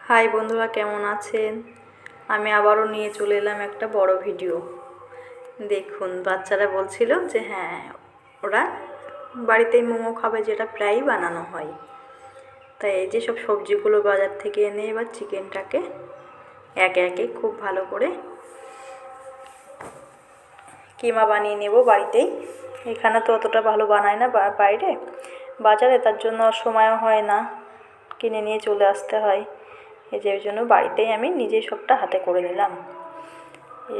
High বন্ধুরা, কেমন আছেন? আমি আবারও নিয়ে চলে এলাম একটা বড় ভিডিও। দেখুন, বাচ্চারা বলছিল যে হ্যাঁ, ওরা বাড়িতেই মোমো খাবে, যেটা প্রায়ই বানানো হয়। তাই এই যে সব সবজিগুলো বাজার থেকে এনে এবার চিকেনটাকে একে একে খুব ভালো করে কিমা বানিয়ে নেব বাড়িতেই। এখানে তো অতটা ভালো বানায় না বাইরে বাজারে, তার জন্য সময়ও হয় না, কিনে নিয়ে চলে আসতে হয়। এই যে ওই জন্য বাড়িতেই আমি নিজেই সবটা হাতে করে নিলাম।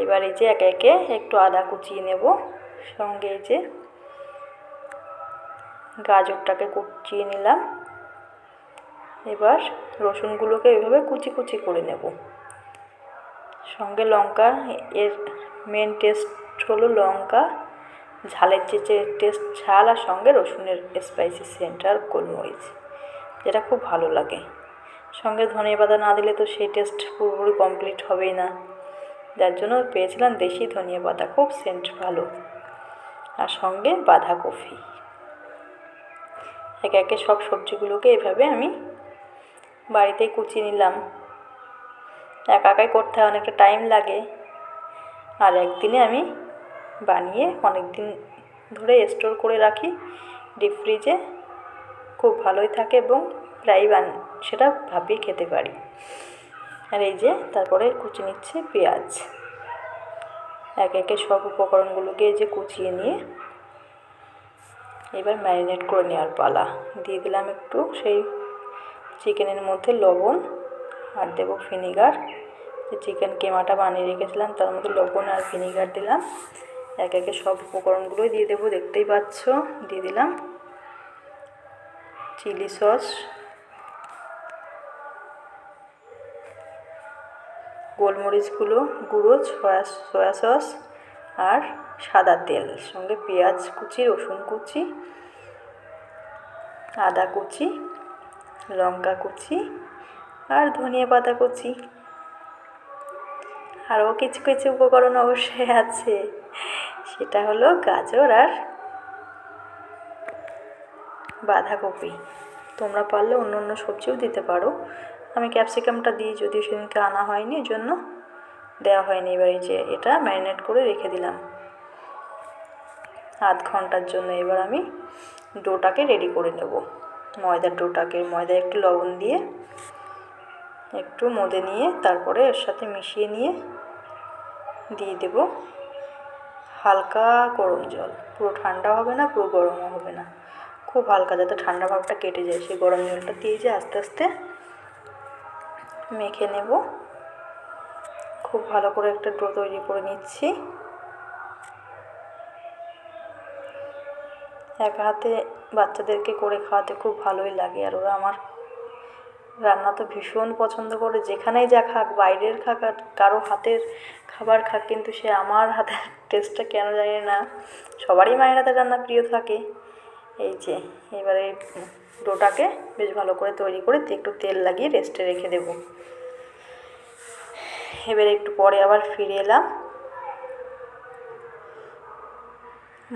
এবার এই যে একে একে একটু আদা কুচিয়ে নেব, সঙ্গে এই যে গাজরটাকে কুচিয়ে নিলাম। এবার রসুনগুলোকে এইভাবে কুচি কুচি করে নেব। সঙ্গে লঙ্কা, এর মেন টেস্ট হলো লঙ্কা, ঝালের যে টেস্ট, ঝাল, আর সঙ্গে রসুনের স্পাইসি সেন্ট আর গোলমরিচ, যেটা খুব ভালো লাগে। সঙ্গে ধনে পাতা না দিলে তো সেই টেস্ট পুরোপুরি কমপ্লিট হবেই না, যার জন্য পেয়েছিলাম দেশি ধনিয়া পাতা, খুব সেন্ট ভালো, আর সঙ্গে বাঁধাকপি। একে একে সব সবজিগুলোকে এভাবে আমি বাড়িতেই কুচিয়ে নিলাম। একা একাই করতে অনেকটা টাইম লাগে, আর একদিনে আমি বানিয়ে অনেক দিন ধরে স্টোর করে রাখি ডিপ ফ্রিজে, খুব ভালোই থাকে এবং প্রায়ই সেটা ভাবিয়ে খেতে পারি। আর এই যে তারপরে কুচিয়ে নিচ্ছে পেঁয়াজ। একে একে সব উপকরণগুলোকে যে কুচিয়ে নিয়ে এবার ম্যারিনেট করে নেওয়ার পালা। দিয়ে দিলাম একটু সেই চিকেনের মধ্যে লবণ, আর দেবো ভিনিগার। যে চিকেন কিমাটা বানিয়ে রেখেছিলাম তার মধ্যে লবণ আর ভিনিগার দিলাম। একে একে সব উপকরণগুলোই দিয়ে দেবো, দেখতেই পাচ্ছ। দিয়ে দিলাম চিলি সস, গোলমরিচ গুঁড়ো, সয়া সস, আর সাদা তেল, সঙ্গে পেঁয়াজ কুচি, রসুন কুচি, আদা কুচি, লঙ্কা কুচি, আর ধনিয়া পাতা কুচি। আরও কিছু কিছু উপকরণ অবশ্যই আছে, সেটা হলো গাজর আর বাঁধাকপি। তোমরা পারলে অন্য অন্য সবজিও দিতে পারো। আমি ক্যাপসিকামটা দিই, যদিও সেদিনকে আনা হয়নি, এই জন্য দেওয়া হয়নি। এবার এই যে এটা ম্যারিনেট করে রেখে দিলাম আধ ঘন্টার জন্য। এবার আমি ডোটাকে রেডি করে নেব। ময়দায় একটু লবণ দিয়ে একটু মধে নিয়ে তারপরে এর সাথে মিশিয়ে নিয়ে দিয়ে দেব হালকা গরম জল। পুরো ঠান্ডা হবে না, পুরো গরমও হবে না, খুব হালকা, যাতে ঠান্ডা ভাবটা কেটে যায়। সেই গরম জলটা দিয়ে যে আস্তে আস্তে মেখে নেব। খুব ভালো করে একটা ডো তৈরি করে নিচ্ছি। একা হাতে বাচ্চাদেরকে করে খাওয়াতে খুব ভালোই লাগে, আর ওরা আমার রান্না তো ভীষণ পছন্দ করে। যেখানেই যা খাক, বাইরের খাক আর কারো হাতের খাবার খাক, কিন্তু সে আমার হাতের টেস্টটা কেন জানি না, সবারই মায়ের হাতের রান্না প্রিয় থাকে। এই যে এবারে ডোটাকে বেশ ভালো করে তৈরি করে একটু তেল লাগিয়ে রেস্টে রেখে দেব। এবারে একটু পরে আবার ফিরে এলাম।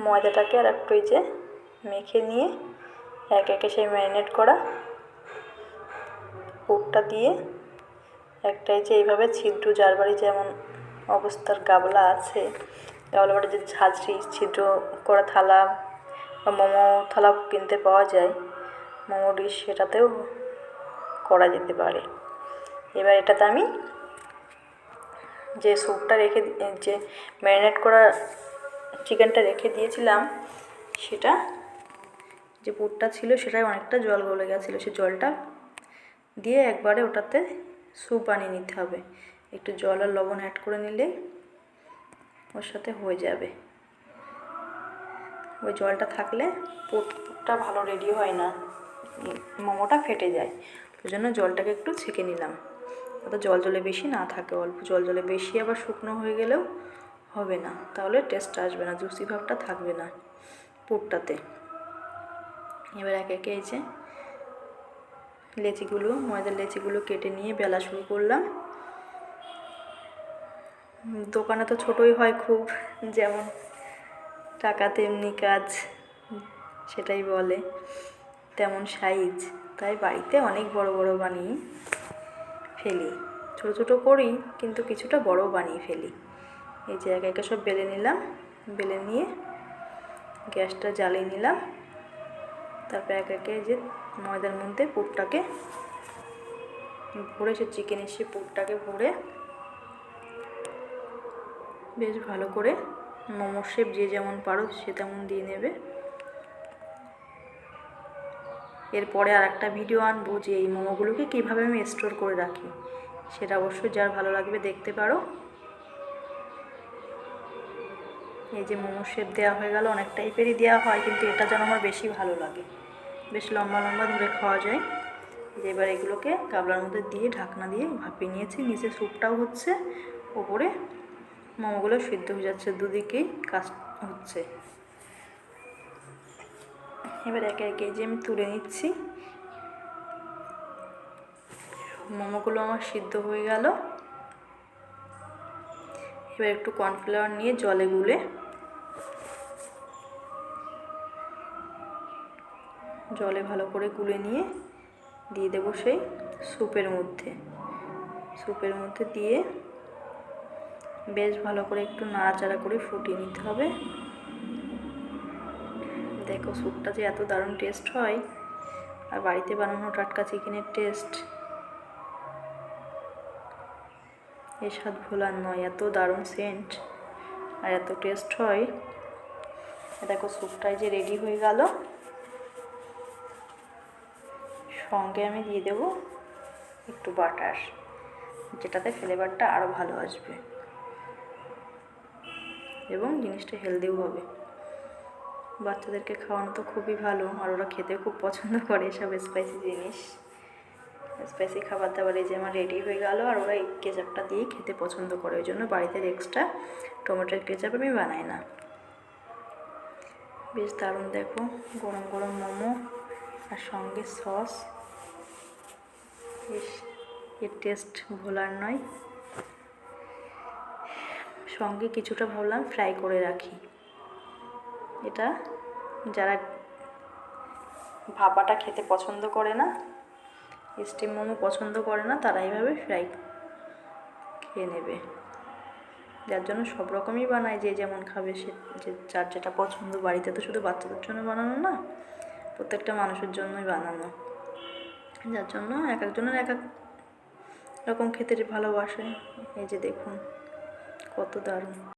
ময়দাটাকে আর একটু এই যে মেখে নিয়ে একে একে সেই ম্যারিনেট করা পুরটা দিয়ে একটা এই যে এইভাবে ছিদ্র, যার বাড়ি যেমন অবস্থার গাবলা আছে, গাবলা বাড়ি যে ঝাঁঝরি ছিদ্র করা থালা বা মোমো থালা কিনতে পাওয়া যায়, মোমো ডিশ, সেটাতেও করা যেতে পারে। এবার এটাতে আমি যে স্যুপটা যে ম্যারিনেট করা চিকেনটা রেখে দিয়েছিলাম, সেটা যে পুরটা ছিল সেটাই অনেকটা জল গলে গেছিলো। সে জলটা দিয়ে একবারে ওটাতে স্যুপ বানিয়ে নিতে হবে। একটু জল আর লবণ অ্যাড করে নিলেই ওর সাথে হয়ে যাবে। ওই জলটা থাকলে পুরটা ভালো রেডি হয় না, মোমোটা ফেটে যায়। ওই জন্য জলটাকে একটু ছেঁকে নিলাম, যাতে জলে বেশি না থাকে। অল্প জলে বেশি আবার শুকনো হয়ে গেলেও হবে না, তাহলে টেস্ট আসবে না, জুসি ভাবটা থাকবে না পুরটাতে। এবার একে একে এই যে ময়দার লেচিগুলো কেটে নিয়ে বেলা শুরু করলাম। দোকানে তো ছোটোই হয় খুব, যেমন টাকা তেমনি কাজ, সেটাই বলে, তেমন সাইজ। তাই বাড়িতে অনেক বড় বড় বানিয়ে ফেলি, ছোটো ছোটো করি কিন্তু কিছুটা বড় বানিয়ে ফেলি। এই যে একে একে সব বেলে নিলাম, বেলে নিয়ে গ্যাসটা জ্বালিয়ে নিলাম। তারপর একে একে যে ময়দার মধ্যে পুরটাকে ভরে, সে চিকেনের সে পুরটাকে ভরে বেশ ভালো করে মোমোর শেপ যে যেমন পারো সে তেমন দিয়ে নেবে। এরপরে আর একটা ভিডিও আনবো যে এই মোমোগুলোকে কীভাবে আমি স্টোর করে রাখি, সেটা অবশ্যই যার ভালো লাগবে দেখতে পারো। এই যে মোমোর শেপ দেওয়া হয়ে গেল, অনেক টাইপেরই দেওয়া হয় কিন্তু এটা যেন আমার বেশি ভালো লাগে, বেশ লম্বা লম্বা ধরে খাওয়া যায়। যে এবার এগুলোকে গামলার মধ্যে দিয়ে ঢাকনা দিয়ে ভাপিয়ে নিয়েছি, নিচে স্যুপটাও হচ্ছে, ওপরে মোমোগুলো সিদ্ধ হয়ে যাচ্ছে, দুদিকেই কাজ হচ্ছে। এবার একে একে যে আমি তুলে নিচ্ছি। মোমোগুলো আমার সিদ্ধ হয়ে গেল। এবার একটু কর্নফ্লাওয়ার নিয়ে জলে গুলে ভালো করে গুলে নিয়ে দিয়ে দেবো সেই স্যুপের মধ্যে দিয়ে বেশ ভালো করে একটু নাড়াচাড়া করে ফুটিয়ে নিতে হবে। দেখো স্যুপটা যে এত দারুণ টেস্ট হয়, আর বাড়িতে বানানো টাটকা চিকেনের টেস্ট এর স্বাদ ভোলার নয়, এত দারুণ সেন্ট আর এত টেস্ট হয়। দেখো স্যুপটাই যে রেডি হয়ে গেল। সঙ্গে আমি দিয়ে দেব একটু বাটার, যেটাতে ফ্লেভারটা আরও ভালো আসবে এবং জিনিসটা হেলদিও হবে। বাচ্চাদেরকে খাওয়ানো তো খুবই ভালো, আর ওরা খেতে খুব পছন্দ করে এসব স্পাইসি জিনিস, স্পাইসি খাবার দাবার। এই যে আমার রেডি হয়ে গেল, আর ওরা এই কেচাপটা দিয়েই খেতে পছন্দ করে, ওই জন্য বাড়িতে এক্সট্রা টমেটোর কেচাপ আমি বানাই না। বেশ দারুণ, দেখো গরম গরম মোমো আর সঙ্গে সস, বেশ এর টেস্ট ভোলার নয়। সঙ্গে কিছুটা ভাবলাম ফ্রাই করে রাখি, এটা যারা ভাপাটা খেতে পছন্দ করে না, স্টিম মোমো পছন্দ করে না, তারা এইভাবে ফ্রাই খেয়ে নেবে। যার জন্য সব রকমই বানায়, যে যেমন খাবে সে, যে যার যেটা পছন্দ। বাড়িতে তো শুধু বাচ্চাদের জন্য বানানো না, প্রত্যেকটা মানুষের জন্যই বানানো, যার জন্য এক একজনের এক এক রকম খেতে ভালোবাসে। এই যে দেখুন কত দারুণ।